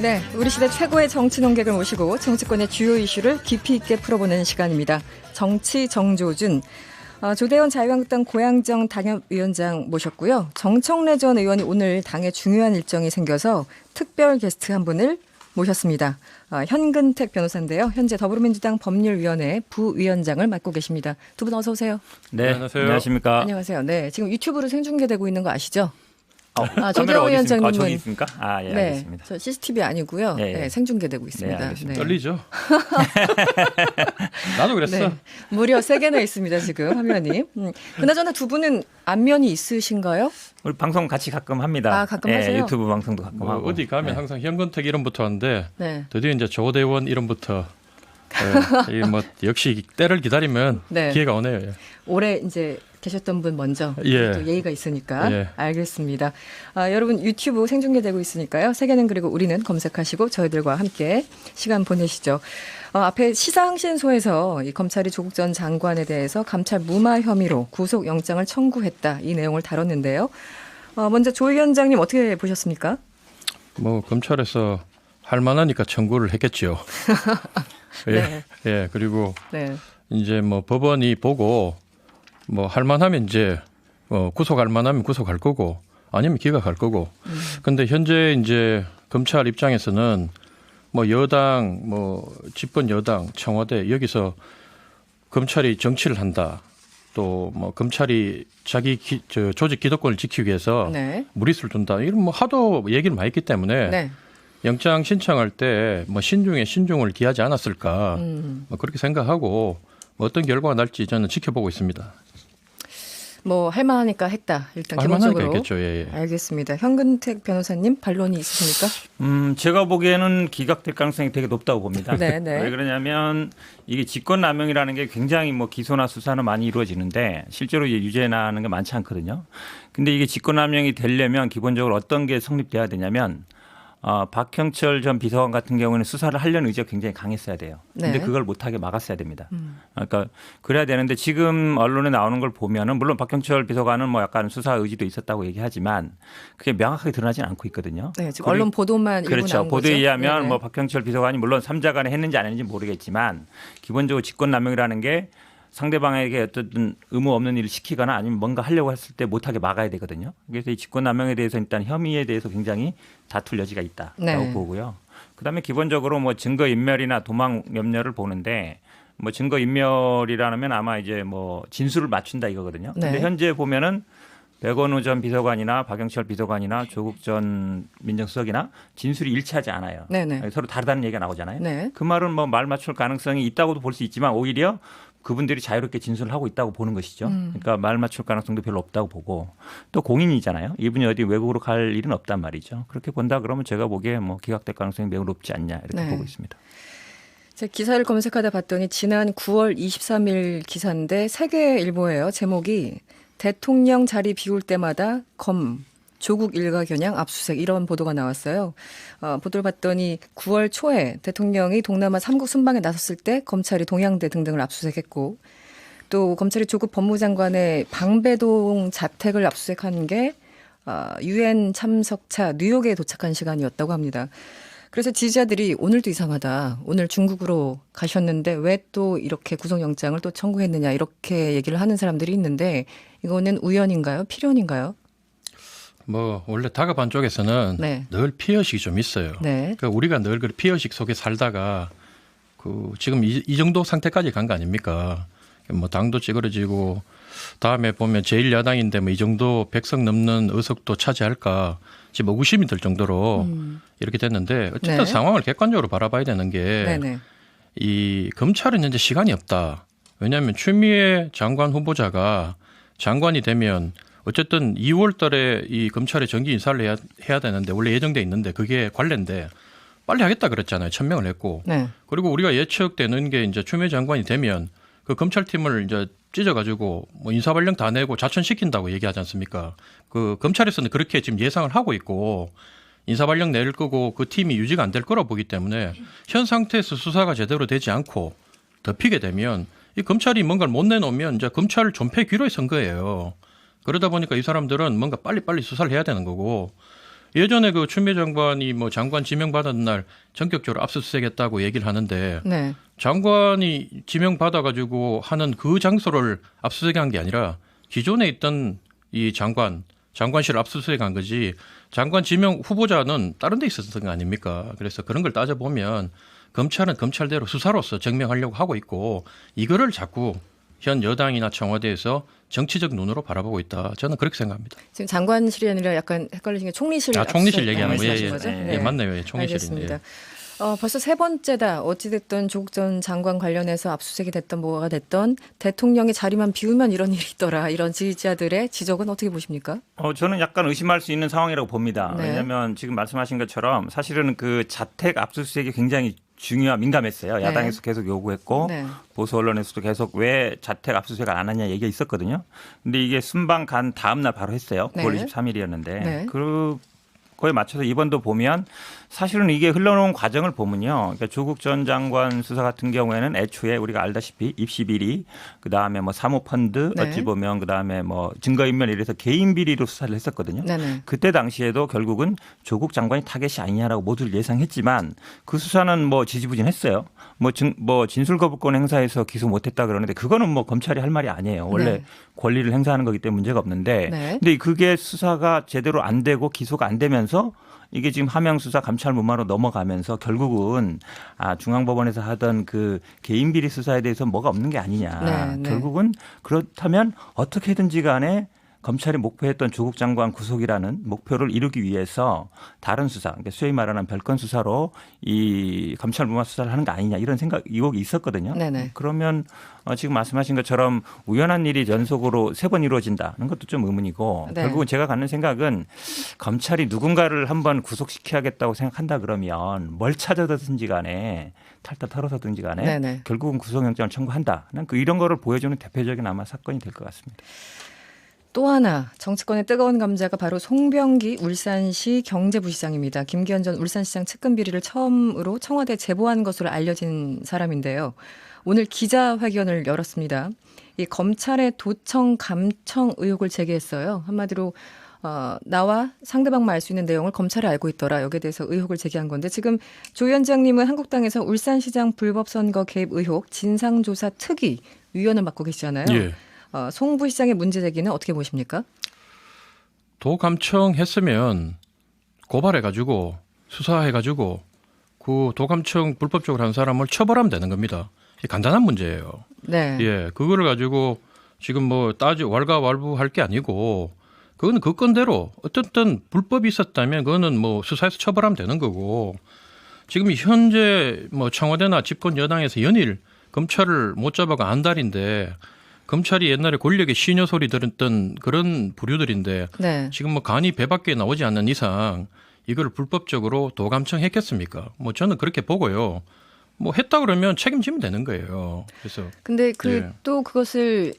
네, 우리 시대 최고의 정치 논객을 모시고 정치권의 주요 이슈를 깊이 있게 풀어보는 시간입니다. 정치 정조준. 조대원 자유한국당 고양정 당협위원장 모셨고요. 정청래 전 의원이 오늘 당에 중요한 일정이 생겨서 특별 게스트 한 분을 모셨습니다. 현근택 변호사인데요. 현재 더불어민주당 법률위원회 부위원장을 맡고 계십니다. 두 분 어서 오세요. 네, 안녕하세요. 안녕하십니까. 안녕하세요. 네, 지금 유튜브로 생중계되고 있는 거 아시죠? 조대원 위원장님은 저기 있습니까? 예, 네, 알겠습니다. 저 CCTV 아니고요. 네, 생중계되고 있습니다. 네, 떨리죠? 나도 그랬어. 네, 무려 3개나 있습니다, 지금 화면이. 그나저나 두 분은 안면이 있으신가요? 우리 방송 같이 가끔 합니다. 가끔 하세요? 유튜브 방송도 가끔 하고. 어디 가면 항상 현근택 이름부터 하는데 네. 드디어 이제 조대원 이름부터 역시 때를 기다리면 네. 기회가 오네요. 예. 올해 이제 계셨던 분 먼저 또 예의가 있으니까 알겠습니다. 여러분 유튜브 생중계되고 있으니까요. 세계는 그리고 우리는 검색하시고 저희들과 함께 시간 보내시죠. 앞에 시사항신소에서 이 검찰이 조국 전 장관에 대해서 감찰 무마 혐의로 구속영장을 청구했다. 이 내용을 다뤘는데요. 먼저 조 위원장님 어떻게 보셨습니까? 검찰에서 할 만하니까 청구를 했겠죠. 네. 예, 그리고 이제 법원이 보고 할 만하면 이제 구속할 만하면 구속할 거고 아니면 기각할 거고. 근데 현재 이제 검찰 입장에서는 여당, 집권 여당, 청와대 여기서 검찰이 정치를 한다. 또 검찰이 자기 조직 기득권을 지키기 위해서 무리수를 둔다. 이런 하도 얘기를 많이 했기 때문에 영장 신청할 때 신중에 신중을 기하지 않았을까. 그렇게 생각하고 어떤 결과가 날지 저는 지켜보고 있습니다. 할 만하니까 했다. 일단 기본적으로. 했겠죠. 예. 알겠습니다. 현근택 변호사님 반론이 있으십니까? 제가 보기에는 기각될 가능성이 되게 높다고 봅니다. 왜 그러냐면 이게 직권남용이라는 게 굉장히 기소나 수사는 많이 이루어지는데 실제로 유죄나는 게 많지 않거든요. 근데 이게 직권남용이 되려면 기본적으로 어떤 게 성립돼야 되냐면 박형철 전 비서관 같은 경우는 수사를 하려는 의지가 굉장히 강했어야 돼요. 근데 그걸 못하게 막았어야 됩니다. 그러니까 그래야 되는데 지금 언론에 나오는 걸 보면은 물론 박형철 비서관은 약간 수사 의지도 있었다고 얘기하지만 그게 명확하게 드러나지는 않고 있거든요. 네, 지금 언론 보도만 일부 그렇죠. 나온 보도에 거죠? 의하면 박형철 비서관이 물론 3자간에 했는지 안 했는지 모르겠지만 기본적으로 직권남용이라는 게 상대방에게 어떤 의무 없는 일을 시키거나 아니면 뭔가 하려고 했을 때 못하게 막아야 되거든요. 그래서 이 직권남용에 대해서 일단 혐의에 대해서 굉장히 다툴 여지가 있다라고 보고요. 그다음에 기본적으로 증거인멸이나 도망 염려를 보는데 증거인멸이라면 아마 이제 진술을 맞춘다 이거거든요. 근데 현재 보면은 백원우 전 비서관이나 박영철 비서관이나 조국 전 민정수석이나 진술이 일치하지 않아요. 서로 다르다는 얘기가 나오잖아요. 그 말은 말 맞출 가능성이 있다고도 볼 수 있지만 오히려 그분들이 자유롭게 진술을 하고 있다고 보는 것이죠. 그러니까 말 맞출 가능성도 별로 없다고 보고 또 공인이잖아요. 이분이 어디 외국으로 갈 일은 없단 말이죠. 그렇게 본다 그러면 제가 보기에 기각될 가능성이 매우 높지 않냐 이렇게 보고 있습니다. 제가 기사를 검색하다 봤더니 지난 9월 23일 기사인데 세계일보예요. 제목이 대통령 자리 비울 때마다 조국 일가 겨냥 압수수색 이런 보도가 나왔어요. 보도를 봤더니 9월 초에 대통령이 동남아 3국 순방에 나섰을 때 검찰이 동양대 등등을 압수수색했고 또 검찰이 조국 법무장관의 방배동 자택을 압수수색한 게 UN 참석차 뉴욕에 도착한 시간이었다고 합니다. 그래서 지지자들이 오늘도 이상하다. 오늘 중국으로 가셨는데 왜 또 이렇게 구속영장을 또 청구했느냐 이렇게 얘기를 하는 사람들이 있는데 이거는 우연인가요? 필연인가요? 원래 다급한 쪽에서는 늘 피해의식이 좀 있어요. 그러니까 우리가 늘 그 피해의식 속에 살다가 지금 이 정도 상태까지 간 거 아닙니까? 당도 찌그러지고 다음에 보면 제1야당인데 이 정도 100석 넘는 의석도 차지할까 지금 의구심이 들 정도로 이렇게 됐는데 어쨌든 상황을 객관적으로 바라봐야 되는 게 이 검찰은 현재 시간이 없다. 왜냐하면 추미애 장관 후보자가 장관이 되면 어쨌든 2월 달에 이 검찰에 정기 인사를 해야 되는데 원래 예정돼 있는데 그게 관례인데 빨리 하겠다 그랬잖아요. 천명을 했고. 그리고 우리가 예측되는 게 이제 추미애 장관이 되면 그 검찰팀을 이제 찢어가지고 인사발령 다 내고 자천시킨다고 얘기하지 않습니까? 그 검찰에서는 그렇게 지금 예상을 하고 있고 인사발령 낼 거고 그 팀이 유지가 안 될 거라고 보기 때문에 현 상태에서 수사가 제대로 되지 않고 덮이게 되면 이 검찰이 뭔가를 못 내놓으면 이제 검찰 존폐 귀로에 선 거예요. 그러다 보니까 이 사람들은 뭔가 빨리빨리 수사를 해야 되는 거고 예전에 그 추미애 장관이 뭐 장관 지명받은 날 전격적으로 압수수색했다고 얘기를 하는데 네. 장관이 지명받아가지고 하는 그 장소를 압수수색한 게 아니라 기존에 있던 이 장관실을 압수수색한 거지 장관 지명 후보자는 다른 데 있었던 거 아닙니까? 그래서 그런 걸 따져보면 검찰은 검찰대로 수사로서 증명하려고 하고 있고 이거를 자꾸 현 여당이나 청와대에서 정치적 눈으로 바라보고 있다. 저는 그렇게 생각합니다. 지금 장관실이 아니라 약간 헷갈리신 게 총리실. 총리실 얘기하는 거예요. 예, 예, 맞네요. 예, 총리실입니다. 알겠습니다. 벌써 세 번째다. 어찌됐든 조국 전 장관 관련해서 압수수색이 됐던 뭐가 됐던 대통령이 자리만 비우면 이런 일이 있더라. 이런 지지자들의 지적은 어떻게 보십니까? 저는 약간 의심할 수 있는 상황이라고 봅니다. 네. 왜냐하면 지금 말씀하신 것처럼 사실은 그 자택 압수수색이 굉장히 민감했어요. 야당에서 계속 요구했고 네. 보수 언론에서도 계속 왜 자택 압수수색을 안 하냐 얘기가 있었거든요. 근데 이게 순방 간 다음 날 바로 했어요. 9월 네. 23일이었는데 네. 그거에 맞춰서 이번도 보면 사실은 이게 흘러놓은 과정을 보면요. 그러니까 조국 전 장관 수사 같은 경우에는 애초에 우리가 알다시피 입시 비리, 그다음에 뭐 사모펀드, 네. 어찌 보면 그다음에 뭐 증거인멸 이래서 개인 비리로 수사를 했었거든요. 네네. 그때 당시에도 결국은 조국 장관이 타겟이 아니냐라고 모두를 예상했지만 그 수사는 뭐 지지부진했어요. 뭐 진술 거부권 행사해서 기소 못했다 그러는데 그거는 뭐 검찰이 할 말이 아니에요. 원래 네. 권리를 행사하는 거기 때문에 문제가 없는데, 네. 근데 그게 수사가 제대로 안 되고 기소가 안 되면서 이게 지금 하명 수사 감찰 무마로 넘어가면서 결국은 중앙법원에서 하던 그 개인 비리 수사에 대해서 뭐가 없는 게 아니냐. 네, 네. 결국은 그렇다면 어떻게든지 간에 검찰이 목표했던 조국 장관 구속이라는 목표를 이루기 위해서 다른 수사, 그러니까 소위 말하는 별건 수사로 이 감찰 무마 수사를 하는 거 아니냐 이런 의혹이 있었거든요. 네네. 그러면 지금 말씀하신 것처럼 우연한 일이 연속으로 3번 이루어진다는 것도 좀 의문이고 네. 결국은 제가 갖는 생각은 검찰이 누군가를 한번 구속시켜야겠다고 생각한다 그러면 뭘 찾아서든지 간에 탈탈 털어서든지 간에 네네. 결국은 구속영장을 청구한다. 이런 거를 보여주는 대표적인 아마 사건이 될 것 같습니다. 또 하나 정치권의 뜨거운 감자가 바로 송병기 울산시 경제부시장입니다. 김기현 전 울산시장 측근 비리를 처음으로 청와대에 제보한 것으로 알려진 사람인데요. 오늘 기자회견을 열었습니다. 이 검찰의 도청 감청 의혹을 제기했어요. 한마디로 나와 상대방만 알 수 있는 내용을 검찰이 알고 있더라. 여기에 대해서 의혹을 제기한 건데 지금 조 위원장님은 한국당에서 울산시장 불법 선거 개입 의혹 진상조사 특위 위원을 맡고 계시잖아요. 예. 송 부시장의 문제 제기는 어떻게 보십니까? 도감청했으면 고발해가지고 수사해가지고 그 도감청 불법적으로 한 사람을 처벌하면 되는 겁니다. 이게 간단한 문제예요. 네. 예, 그거를 가지고 지금 뭐 왈가왈부할 게 아니고 그거는 그 건대로 어쨌든 불법이 있었다면 그거는 뭐 수사해서 처벌하면 되는 거고 지금 현재 뭐 청와대나 집권 여당에서 연일 검찰을 못 잡아가 안달인데 검찰이 옛날에 권력의 시녀 소리 들었던 그런 부류들인데 네. 지금 뭐 간이 배 밖에 나오지 않는 이상 이걸 불법적으로 도감청했겠습니까? 뭐 저는 그렇게 보고요. 뭐 했다 그러면 책임지면 되는 거예요. 그래서 근데 예. 또 그것을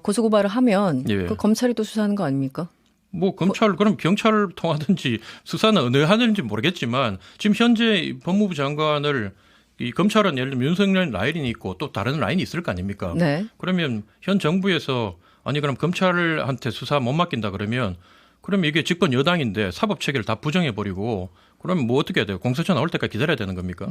고소고발을 하면 예. 그 검찰이 또 수사하는 거 아닙니까? 뭐 검찰 그럼 경찰을 통하든지 수사는 어느 하는지 모르겠지만 지금 현재 법무부 장관을 이 검찰은 예를 들면 윤석열 라인이 있고 또 다른 라인이 있을 거 아닙니까? 네. 그러면 현 정부에서 아니 그럼 검찰한테 수사 못 맡긴다 그러면 이게 집권 여당인데 사법 체계를 다 부정해 버리고 그러면 뭐 어떻게 해야 돼요? 공소장 나올 때까지 기다려야 되는 겁니까?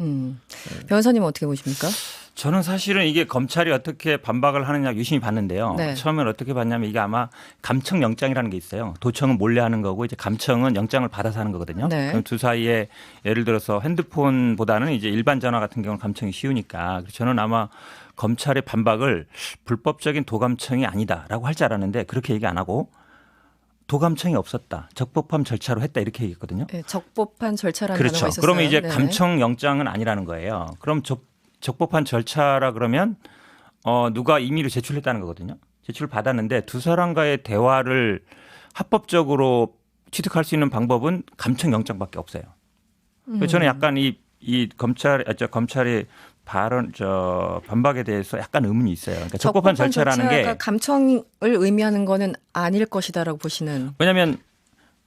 변호사님은 어떻게 보십니까? 저는 사실은 이게 검찰이 어떻게 반박을 하느냐 유심히 봤는데요. 네. 처음엔 어떻게 봤냐면 이게 아마 감청 영장이라는 게 있어요. 도청은 몰래 하는 거고 이제 감청은 영장을 받아서 하는 거거든요. 네. 그럼 두 사이에 예를 들어서 핸드폰보다는 이제 일반 전화 같은 경우는 감청이 쉬우니까 저는 아마 검찰의 반박을 불법적인 도감청이 아니다라고 할 줄 알았는데 그렇게 얘기 안 하고 도감청이 없었다. 적법한 절차로 했다 이렇게 얘기했거든요. 네, 적법한 절차라는 그렇죠. 단어가 있었어요. 그러면 이제 네. 감청 영장은 아니라는 거예요. 그럼 적법한 절차라 그러면 누가 임의로 제출했다는 거거든요. 제출을 받았는데 두 사람과의 대화를 합법적으로 취득할 수 있는 방법은 감청 영장밖에 없어요. 그래서 저는 약간 이 검찰의 반박에 대해서 약간 의문이 있어요. 그러니까 적법한 절차라는 게 감청을 의미하는 거는 아닐 것이다라고 보시는. 왜냐하면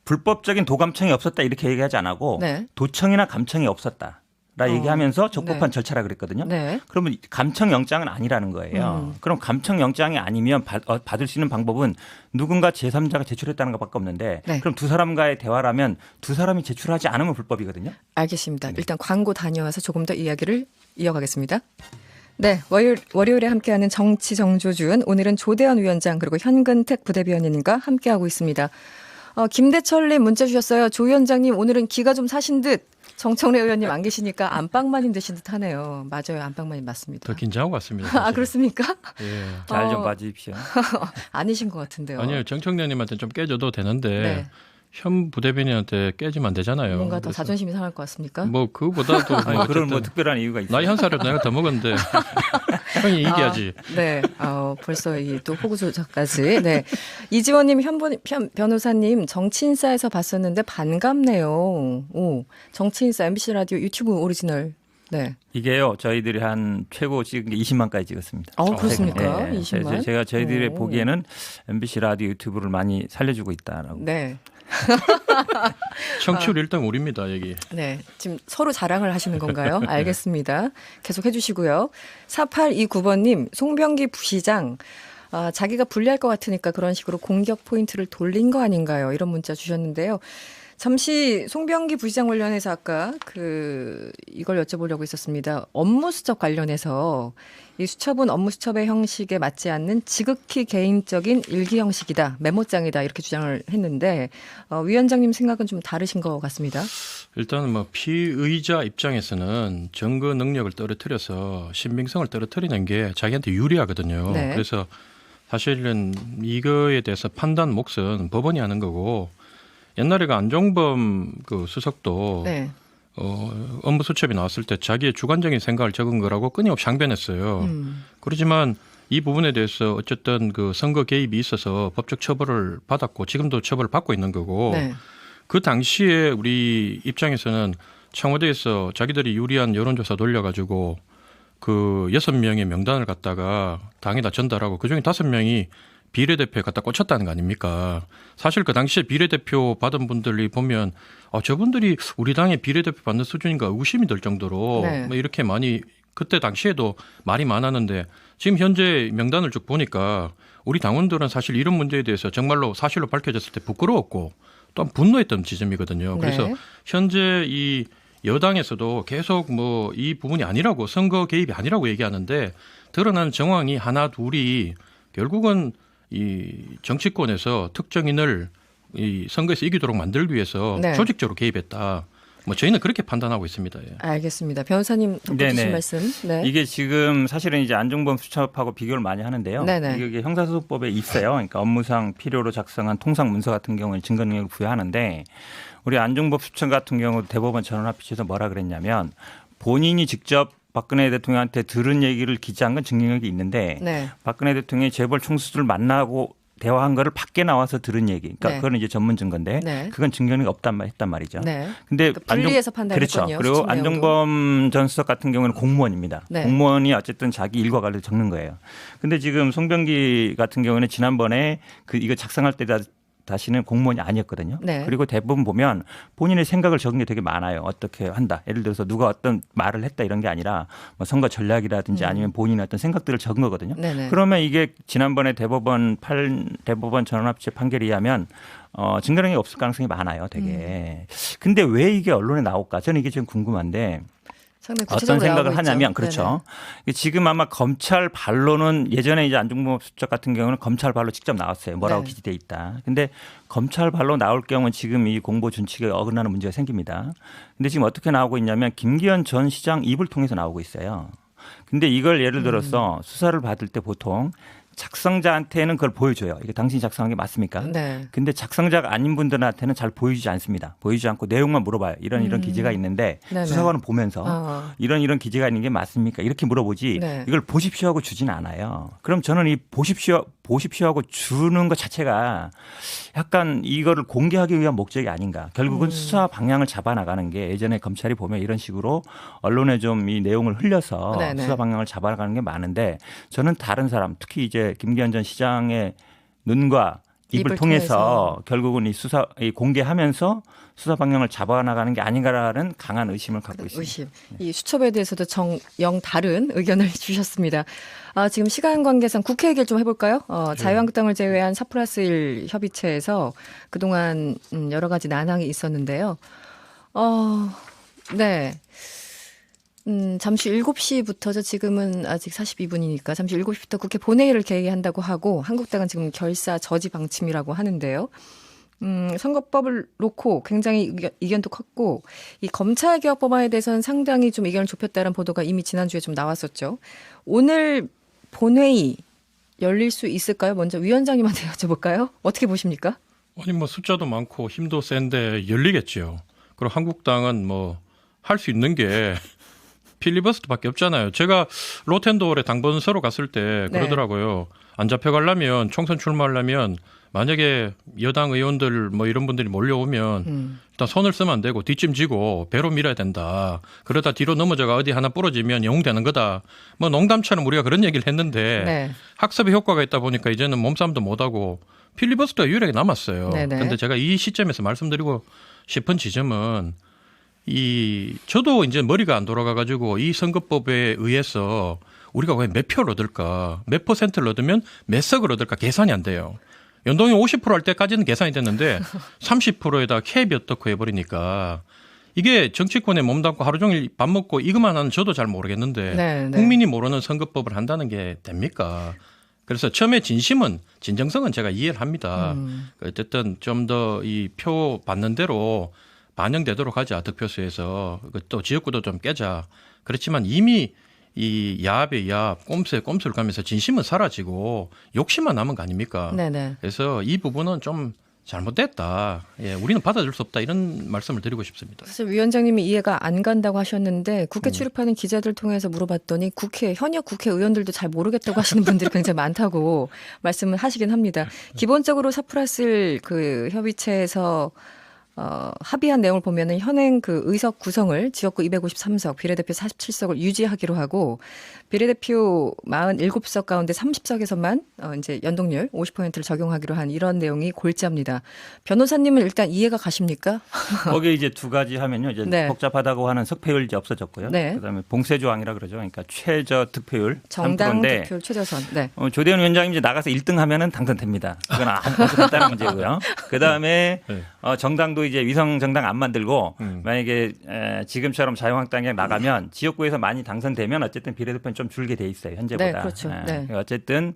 불법적인 도감청이 없었다 이렇게 얘기하지 않고 네. 도청이나 감청이 없었다. 얘기하면서 적법한 절차라 그랬거든요. 네. 그러면 감청영장은 아니라는 거예요. 그럼 감청영장이 아니면 받을 수 있는 방법은 누군가 제3자가 제출했다는 것밖에 없는데 네. 그럼 두 사람과의 대화라면 두 사람이 제출하지 않으면 불법이거든요. 알겠습니다. 일단 광고 다녀와서 조금 더 이야기를 이어가겠습니다. 네, 월요일에 함께하는 정치정조준, 오늘은 조대현 위원장 그리고 현근택 부대변인님과 함께하고 있습니다. 김대철님 문자 주셨어요. 조 위원장님 오늘은 기가 좀 사신 듯. 정청래 의원님 안 계시니까 안방마님 되신 듯 하네요. 맞아요. 안방마님 맞습니다. 더 긴장하고 왔습니다. 사실. 아, 그렇습니까? 예. 잘 좀 봐주십시오. 아니신 것 같은데요. 아니요. 정청래님한테 좀 깨져도 되는데 네. 현 부대변인한테 깨지면 안 되잖아요. 뭔가 더 자존심이 상할 것 같습니다. 뭐 그거보다도 뭐 그런 뭐 특별한 이유가 있어요. 나이 한 살이라도 내가 더 먹었는데 형이 이겨야지. 네, 벌써 이 또 호구 조작까지. 네, 이지원님, 현 변호사님 정치인사에서 봤었는데 반갑네요. 오, 정치인사 MBC 라디오 유튜브 오리지널. 네. 이게요, 저희들이 한 최고 찍은 게 20만까지 찍었습니다. 그렇습니까? 네. 20만? 제가 저희들이 보기에는 MBC 라디오 유튜브를 많이 살려주고 있다라고. 네. 청취율 1등 우리입니다, 여기. 네. 지금 서로 자랑을 하시는 건가요? 알겠습니다. 계속 해주시고요. 4829번님, 송병기 부시장. 자기가 불리할 것 같으니까 그런 식으로 공격 포인트를 돌린 거 아닌가요? 이런 문자 주셨는데요. 잠시 송병기 부시장 관련해서 아까 이걸 여쭤보려고 했었습니다. 업무 수첩 관련해서 이 수첩은 업무 수첩의 형식에 맞지 않는 지극히 개인적인 일기 형식이다, 메모장이다 이렇게 주장을 했는데 위원장님 생각은 좀 다르신 것 같습니다. 일단은 뭐 피의자 입장에서는 증거 능력을 떨어뜨려서 신빙성을 떨어뜨리는 게 자기한테 유리하거든요. 네. 그래서 사실은 이거에 대해서 판단 몫은 법원이 하는 거고. 옛날에 안종범 수석도 네. 업무 수첩이 나왔을 때 자기의 주관적인 생각을 적은 거라고 끊임없이 항변했어요. 그렇지만 이 부분에 대해서 어쨌든 선거 개입이 있어서 법적 처벌을 받았고 지금도 처벌을 받고 있는 거고 네. 그 당시에 우리 입장에서는 청와대에서 자기들이 유리한 여론조사 돌려가지고 6명의 명단을 갖다가 당에다 전달하고 그중에 5명이 비례대표에 갖다 꽂혔다는 거 아닙니까? 사실 그 당시에 비례대표 받은 분들이 보면 저분들이 우리 당의 비례대표 받는 수준인가 의구심이 들 정도로 네. 뭐 이렇게 많이 그때 당시에도 말이 많았는데 지금 현재 명단을 쭉 보니까 우리 당원들은 사실 이런 문제에 대해서 정말로 사실로 밝혀졌을 때 부끄러웠고 또한 분노했던 지점이거든요. 그래서 네. 현재 이 여당에서도 계속 뭐 이 부분이 아니라고 선거 개입이 아니라고 얘기하는데 드러나는 정황이 하나 둘이 결국은 이 정치권에서 특정인을 이 선거에서 이기도록 만들기 위해서 네. 조직적으로 개입했다. 뭐 저희는 그렇게 판단하고 있습니다. 예. 알겠습니다. 변호사님 덧붙이신 말씀. 네. 이게 지금 사실은 이제 안종범 수첩하고 비교를 많이 하는데요. 네네. 이게 형사소송법에 있어요. 그러니까 업무상 필요로 작성한 통상 문서 같은 경우는 증거 능력을 부여하는데 우리 안종범 수첩 같은 경우 대법원 전원합의체에서 뭐라 그랬냐면 본인이 직접 박근혜 대통령한테 들은 얘기를 기재한 건 증명력이 있는데 네. 박근혜 대통령이 재벌 총수들 만나고 대화한 거를 밖에 나와서 들은 얘기. 그러니까 네. 그거는 이제 전문 증거인데 네. 그건 증명력이 했단 말이죠. 네. 근데 분리해서 판단했군요. 그렇죠. 그리고 안종범 전 수석 같은 경우는 공무원입니다. 네. 공무원이 어쨌든 자기 일과 관련 적는 거예요. 근데 지금 송병기 같은 경우는 지난번에 이거 작성할 때 다시는 공무원이 아니었거든요. 네. 그리고 대부분 보면 본인의 생각을 적은 게 되게 많아요. 어떻게 한다. 예를 들어서 누가 어떤 말을 했다 이런 게 아니라 뭐 선거 전략이라든지 아니면 본인의 어떤 생각들을 적은 거거든요. 네네. 그러면 이게 지난번에 대법원 전원합의체 판결에 의하면 증거능력이 없을 가능성이 많아요. 되게. 근데 왜 이게 언론에 나올까? 저는 이게 좀 궁금한데. 어떤 생각을 하냐면 그렇죠. 네네. 지금 아마 검찰 반론은 예전에 이제 안종범 수첩 같은 경우는 검찰 반로 직접 나왔어요. 뭐라고 기재돼 있다. 근데 검찰 반로 나올 경우는 지금 이 공보 준칙에 어긋나는 문제가 생깁니다. 근데 지금 어떻게 나오고 있냐면 김기현 전 시장 입을 통해서 나오고 있어요. 근데 이걸 예를 들어서 수사를 받을 때 보통 작성자한테는 그걸 보여줘요. 이게 당신이 작성한 게 맞습니까? 네. 근데 작성자가 아닌 분들한테는 잘 보여주지 않습니다. 보여주지 않고 내용만 물어봐요. 이런 기재가 있는데 네네. 수사관은 보면서 이런 기재가 있는 게 맞습니까? 이렇게 물어보지 네. 이걸 보십시오 하고 주진 않아요. 그럼 저는 이 보십시오 하고 주는 것 자체가 약간 이거를 공개하기 위한 목적이 아닌가. 결국은 수사 방향을 잡아나가는 게 예전에 검찰이 보면 이런 식으로 언론에 좀 이 내용을 흘려서 네네. 수사 방향을 잡아나가는 게 많은데 저는 다른 사람 특히 이제 김기현 전 시장의 눈과 입을 통해서 결국은 이 공개하면서 수사 방향을 잡아나가는 게 아닌가라는 강한 의심을 갖고 있습니다. 의심. 이 수첩에 대해서도 영 다른 의견을 주셨습니다. 지금 시간 관계상 국회 얘기를 좀 해볼까요? 자유한국당을 제외한 4+1 협의체에서 그동안 여러 가지 난항이 있었는데요. 네. 잠시 7시부터죠. 지금은 아직 42분이니까 잠시 7시부터 국회 본회의를 개의한다고 하고 한국당은 지금 결사 저지 방침이라고 하는데요. 선거법을 놓고 굉장히 이견도 컸고 이 검찰개혁 법안에 대해서는 상당히 좀 의견을 좁혔다는 보도가 이미 지난주에 좀 나왔었죠. 오늘 본회의 열릴 수 있을까요? 먼저 위원장님한테 여쭤볼까요? 어떻게 보십니까? 아니 뭐 숫자도 많고 힘도 센데 열리겠죠. 그리고 한국당은 뭐 할 수 있는 게 필리버스터밖에 없잖아요. 제가 로텐도어에 당번서로 갔을 때 그러더라고요. 안 잡혀가려면 총선 출마하려면 만약에 여당 의원들 뭐 이런 분들이 몰려오면 일단 손을 쓰면 안 되고 뒷짐지고 배로 밀어야 된다. 그러다 뒤로 넘어져가 어디 하나 부러지면 영웅되는 거다. 뭐 농담처럼 우리가 그런 얘기를 했는데 학습에 효과가 있다 보니까 이제는 몸싸움도 못하고 필리버스터가 유일하게 남았어요. 그런데 제가 이 시점에서 말씀드리고 싶은 지점은 저도 이제 머리가 안 돌아가가지고 이 선거법에 의해서 우리가 왜 몇 표를 얻을까, 몇 퍼센트를 얻으면 몇 석을 얻을까 계산이 안 돼요. 연동형 50% 할 때까지는 계산이 됐는데 30%에다 캡이 어떻고 해버리니까 이게 정치권에 몸담고 하루 종일 밥 먹고 이것만 하는 저도 잘 모르겠는데 국민이 모르는 선거법을 한다는 게 됩니까? 그래서 처음에 진정성은 제가 이해를 합니다. 어쨌든 좀 더 이 표 받는 대로 반영되도록 하자. 득표수에서 또 지역구도 좀 깨자. 그렇지만 이미 이 야합의 야합, 꼼수에 꼼수를 가면서 진심은 사라지고 욕심만 남은 거 아닙니까? 그래서 이 부분은 좀 잘못됐다. 우리는 받아줄 수 없다. 이런 말씀을 드리고 싶습니다. 사실 위원장님이 이해가 안 간다고 하셨는데 국회 출입하는 기자들 통해서 물어봤더니 현역 국회의원들도 잘 모르겠다고 하시는 분들이 굉장히 많다고 말씀을 하시긴 합니다. 기본적으로 4+1 그 협의체에서 합의한 내용을 보면은 현행 그 의석 구성을 지역구 253석, 비례대표 47석을 유지하기로 하고 비례대표 47석 가운데 30석에서만 이제 연동률 50%를 적용하기로 한 이런 내용이 골자입니다. 변호사님은 일단 이해가 가십니까? 거기에 이제 두 가지 하면요. 이제 복잡하다고 하는 석패율 이제 없어졌고요. 그다음에 봉쇄 조항이라 그러죠. 그러니까 최저 득표율 정당 득표율 최저선. 조대현 위원장님 이제 나가서 1등 하면은 당선됩니다. 그건 아주 간단한 문제고요. 그다음에 정당도 이제 위성 정당 안 만들고 만약에 지금처럼 자유한국당이 나가면 지역구에서 많이 당선되면 어쨌든 비례대표는 좀 줄게 돼 있어요. 현재보다. 그렇죠. 어쨌든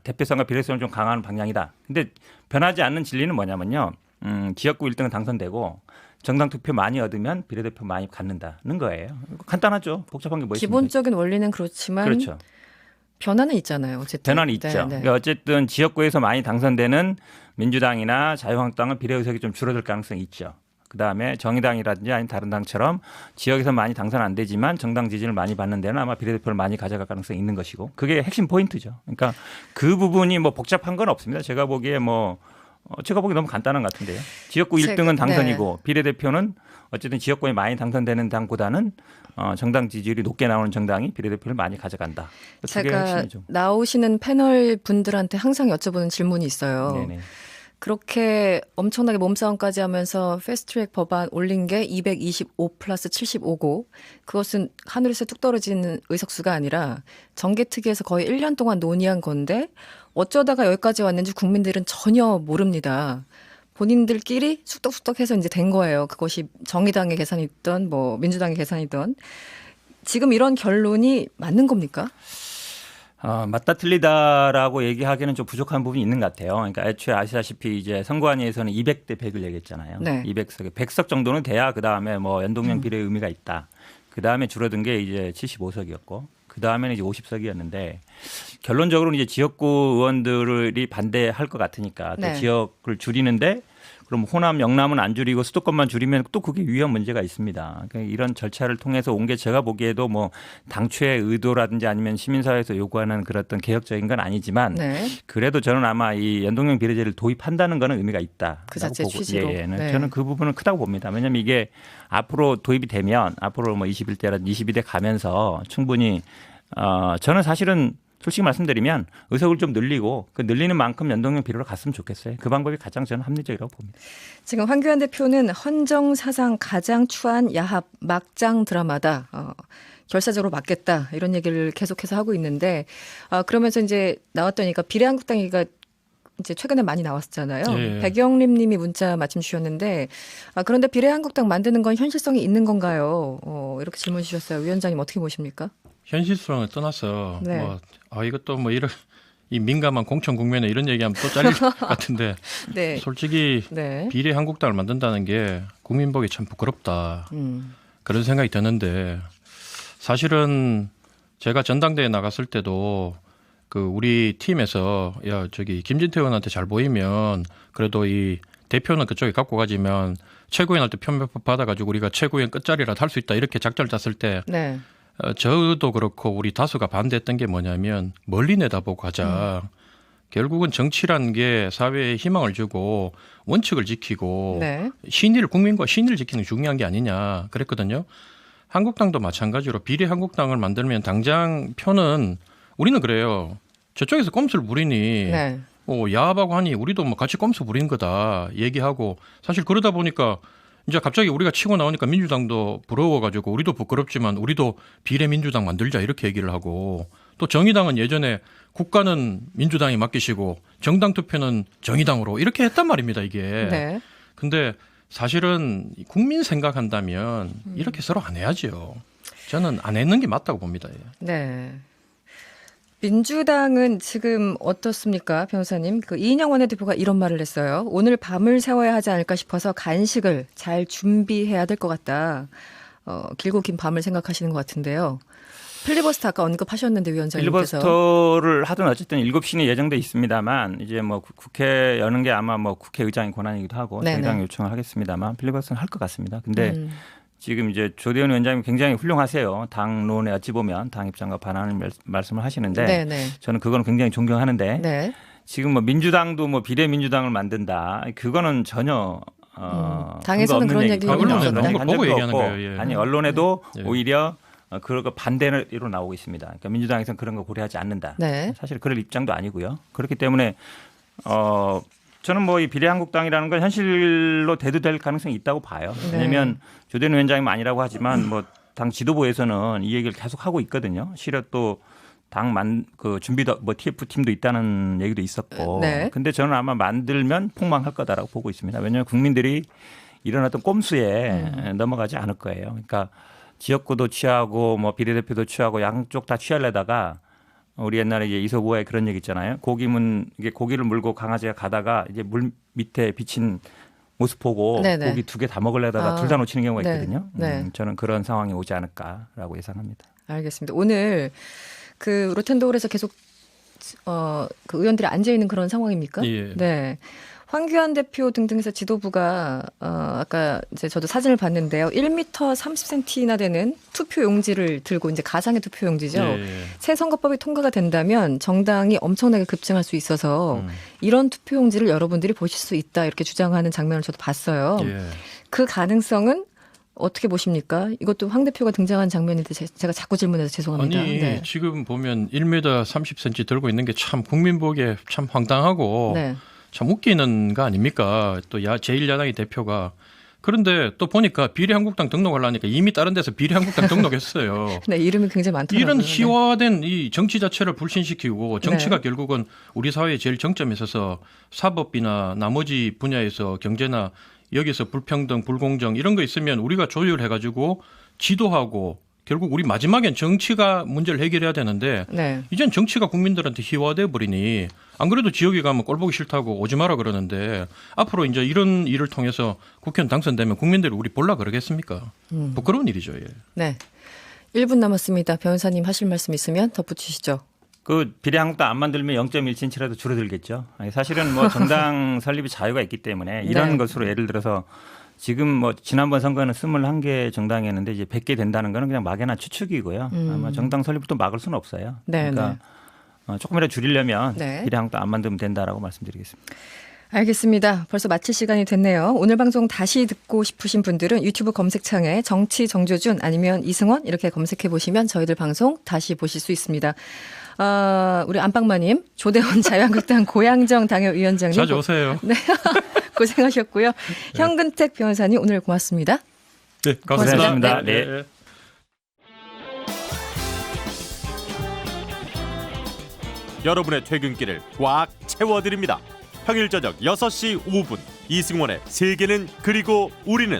대표성과 비례성을 좀 강화하는 방향이다. 근데 변하지 않는 진리는 뭐냐면요. 지역구 1등은 당선되고 정당 투표 많이 얻으면 비례대표 많이 갖는다는 거예요. 간단하죠. 복잡한 게 뭐 있습니까? 기본적인 원리는 그렇지만 그렇죠. 변화는 있잖아요. 어쨌든. 변화는 있죠. 그러니까 어쨌든 지역구에서 많이 당선되는 민주당이나 자유한국당은 비례의석이 좀 줄어들 가능성이 있죠. 그다음에 정의당이라든지 아니면 다른 당처럼 지역에서 많이 당선 안 되지만 정당 지지를 많이 받는 데는 아마 비례대표를 많이 가져갈 가능성이 있는 것이고 그게 핵심 포인트죠. 그러니까 그 부분이 뭐 복잡한 건 없습니다. 제가 보기에 제가 보기 너무 간단한 것 같은데요. 지역구 1등은 당선이고 비례대표는 어쨌든 지역구에 많이 당선되는 당보다는 정당 지지율이 높게 나오는 정당이 비례대표를 많이 가져간다. 제가 나오시는 패널 분들한테 항상 여쭤보는 질문이 있어요. 네네. 그렇게 엄청나게 몸싸움까지 하면서 패스트트랙 법안 올린 게 225 플러스 75고 그것은 하늘에서 뚝 떨어지는 의석수가 아니라 정개특위에서 거의 1년 동안 논의한 건데 어쩌다가 여기까지 왔는지 국민들은 전혀 모릅니다. 본인들끼리 쑥덕쑥덕해서 이제 된 거예요. 그것이 정의당의 계산이든 뭐 민주당의 계산이든 지금 이런 결론이 맞는 겁니까? 맞다 틀리다라고 얘기하기는 좀 부족한 부분이 있는 것 같아요. 그러니까 애초에 아시다시피 이제 선관위에서는 200대 100을 얘기했잖아요. 200석에 100석 정도는 돼야 그 다음에 뭐 연동형 비례의 의미가 있다. 그 다음에 줄어든 게 이제 75석이었고 그 다음에는 이제 50석이었는데 결론적으로는 이제 지역구 의원들이 반대할 것 같으니까 또 지역을 줄이는데 그럼 호남, 영남은 안 줄이고 수도권만 줄이면 또 그게 위험 문제가 있습니다. 그러니까 이런 절차를 통해서 온 게 제가 보기에도 뭐 당초의 의도라든지 아니면 시민사회에서 요구하는 그런 어떤 개혁적인 건 아니지만 그래도 저는 아마 이 연동형 비례제를 도입한다는 거는 의미가 있다. 그 자체 취지로. 저는 그 부분은 크다고 봅니다. 왜냐하면 이게 앞으로 도입이 되면 앞으로 뭐 21대라든지 22대 가면서 충분히 저는 사실은 솔직히 말씀드리면 의석을 좀 늘리고 그 늘리는 만큼 연동형 비례로 갔으면 좋겠어요. 그 방법이 가장 저는 합리적이라고 봅니다. 지금 황교안 대표는 헌정 사상 가장 추한 야합 막장 드라마다. 결사적으로 맞겠다 이런 얘기를 계속해서 하고 있는데 그러면서 이제 나왔더니까 비례한국당 얘기가 이제 최근에 많이 나왔었잖아요. 예. 백영림 님이 문자 마침 주셨는데 그런데 비례한국당 만드는 건 현실성이 있는 건가요? 이렇게 질문 주셨어요. 위원장님 어떻게 보십니까? 현실성을 떠나서 네. 이것도 뭐 이런 이 민감한 공천 국면에 이런 얘기하면 또 잘릴 것 같은데 네. 솔직히 네. 비례한국당을 만든다는 게 국민 보기 참 부끄럽다. 그런 생각이 드는데 사실은 제가 전당대회 나갔을 때도 그 우리 팀에서 야 저기 김진태 의원한테 잘 보이면 그래도 이 대표는 그쪽에 갖고 가지면 최고위원한테 표명법 받아가지고 우리가 최고위원 끝자리라도 할 수 있다 이렇게 작전을 짰을 때 네. 저도 그렇고 우리 다수가 반대했던 게 뭐냐면 멀리 내다보고 가자. 결국은 정치란 게 사회에 희망을 주고 원칙을 지키고 네. 국민과 신의를 지키는 게 중요한 게 아니냐 그랬거든요. 한국당도 마찬가지로 비례 한국당을 만들면 당장 표는 우리는 그래요. 저쪽에서 꼼수를 부리니 네. 야합하고 하니 우리도 뭐 같이 꼼수 부리는 거다 얘기하고 사실 그러다 보니까 이제 갑자기 우리가 치고 나오니까 민주당도 부러워가지고 우리도 부끄럽지만 우리도 비례민주당 만들자 이렇게 얘기를 하고 또 정의당은 예전에 국가는 민주당이 맡기시고 정당 투표는 정의당으로 이렇게 했단 말입니다 이게. 네. 근데 사실은 국민 생각한다면 이렇게 서로 안 해야죠. 저는 안 했는 게 맞다고 봅니다. 네. 민주당은 지금 어떻습니까, 변호사님? 이인영 원내대표가 이런 말을 했어요. 오늘 밤을 새워야 하지 않을까 싶어서 간식을 잘 준비해야 될 것 같다. 길고 긴 밤을 생각하시는 것 같은데요. 필리버스터 아까 언급하셨는데 위원장님께서. 필리버스터를 하든 어쨌든 7시는 예정돼 있습니다만 이제 뭐 국회 여는 게 아마 뭐 국회의장의 권한이기도 하고 저희당 요청을 하겠습니다만 필리버스터는 할 것 같습니다. 근데 지금 이제 조대현 위원장님 굉장히 훌륭하세요. 당론에 어찌 보면 당 입장과 반하는 말씀을 하시는데 네네. 저는 그거는 굉장히 존경하는데 네. 지금 뭐 민주당도 뭐 비례민주당을 만든다. 그거는 전혀 당에서는 그런 얘기가 언론에 나옵니다. 나온 걸 보고 얘기하는 거예요. 예. 아니 언론에도 예. 오히려 그거 반대로 나오고 있습니다. 그러니까 민주당에서는 그런 거 고려하지 않는다. 네. 사실 그럴 입장도 아니고요. 그렇기 때문에 저는 뭐 이 비례한국당이라는 건 현실로 대두될 가능성이 있다고 봐요. 왜냐하면 조대현 위원장님 아니라고 하지만 뭐 당 지도부에서는 이 얘기를 계속 하고 있거든요. 실은 또 그 준비도 뭐 TF 팀도 있다는 얘기도 있었고. 네. 근데 저는 아마 만들면 폭망할 거다라고 보고 있습니다. 왜냐하면 국민들이 일어났던 꼼수에 넘어가지 않을 거예요. 그러니까 지역구도 취하고 뭐 비례대표도 취하고 양쪽 다 취하려다가 우리 옛날에 이제 이소부화에 그런 얘기 있잖아요. 고기를 물고 강아지가 가다가 이제 물 밑에 비친 모습 보고 네네. 고기 2개 다 먹으려다가 둘 다 놓치는 경우가 네. 있거든요. 네. 저는 그런 상황이 오지 않을까라고 예상합니다. 알겠습니다. 오늘 그 로텐도홀에서 계속 그 의원들이 앉아 있는 그런 상황입니까? 예. 네. 황교안 대표 등등해서 지도부가 아까 이제 저도 사진을 봤는데요. 1m 30cm나 되는 투표 용지를 들고 이제 가상의 투표 용지죠. 예. 새 선거법이 통과가 된다면 정당이 엄청나게 급증할 수 있어서 이런 투표 용지를 여러분들이 보실 수 있다 이렇게 주장하는 장면을 저도 봤어요. 예. 그 가능성은 어떻게 보십니까? 이것도 황 대표가 등장한 장면인데 제가 자꾸 질문해서 죄송합니다. 아니 네. 지금 보면 1m 30cm 들고 있는 게 참 국민 보기에 참 황당하고 네. 참 웃기는 거 아닙니까? 또 제1야당의 대표가. 그런데 또 보니까 비례한국당 등록하려니까 이미 다른 데서 비례한국당 등록했어요. 네, 이름이 굉장히 많더라고요. 이런 희화화된 이 정치 자체를 불신시키고 정치가 결국은 우리 사회의 제일 정점에 있어서 사법이나 나머지 분야에서 경제나 여기서 불평등, 불공정 이런 거 있으면 우리가 조율해가지고 지도하고 결국 우리 마지막엔 정치가 문제를 해결해야 되는데 네. 이젠 정치가 국민들한테 희화돼 버리니 안 그래도 지역에 가면 꼴 보기 싫다고 오지 마라 그러는데 앞으로 이제 이런 일을 통해서 국회의원 당선되면 국민들이 우리 볼라 그러겠습니까? 부끄러운 일이죠. 예. 네. 1분 남았습니다. 변호사님 하실 말씀 있으면 덧붙이시죠. 그 비례한국당 안 만들면 0.1cm라도 줄어들겠죠. 아니, 사실은 뭐 정당 설립이 자유가 있기 때문에 이런 네. 것으로 예를 들어서 지금 뭐 지난번 선거는 21개 정당이었는데 이제 100개 된다는 거는 그냥 막연한 추측이고요. 아마 정당 설립을 또 막을 수는 없어요. 네, 그러니까 조금이라도 줄이려면 네. 비례한국당 안 만들면 된다라고 말씀드리겠습니다. 알겠습니다. 벌써 마칠 시간이 됐네요. 오늘 방송 다시 듣고 싶으신 분들은 유튜브 검색창에 정치 정조준 아니면 이승원 이렇게 검색해 보시면 저희들 방송 다시 보실 수 있습니다. 우리 안방마님, 조대원 자유한국당 고양정 당협위원장님. 자주 오세요. 네. 고생하셨고요. 현근택 변호사님 오늘 고맙습니다. 네, 고맙습니다. 네. 네. 여러분의 퇴근길을 꽉 채워드립니다. 평일 저녁 6시 5분 이승원의 세계는 그리고 우리는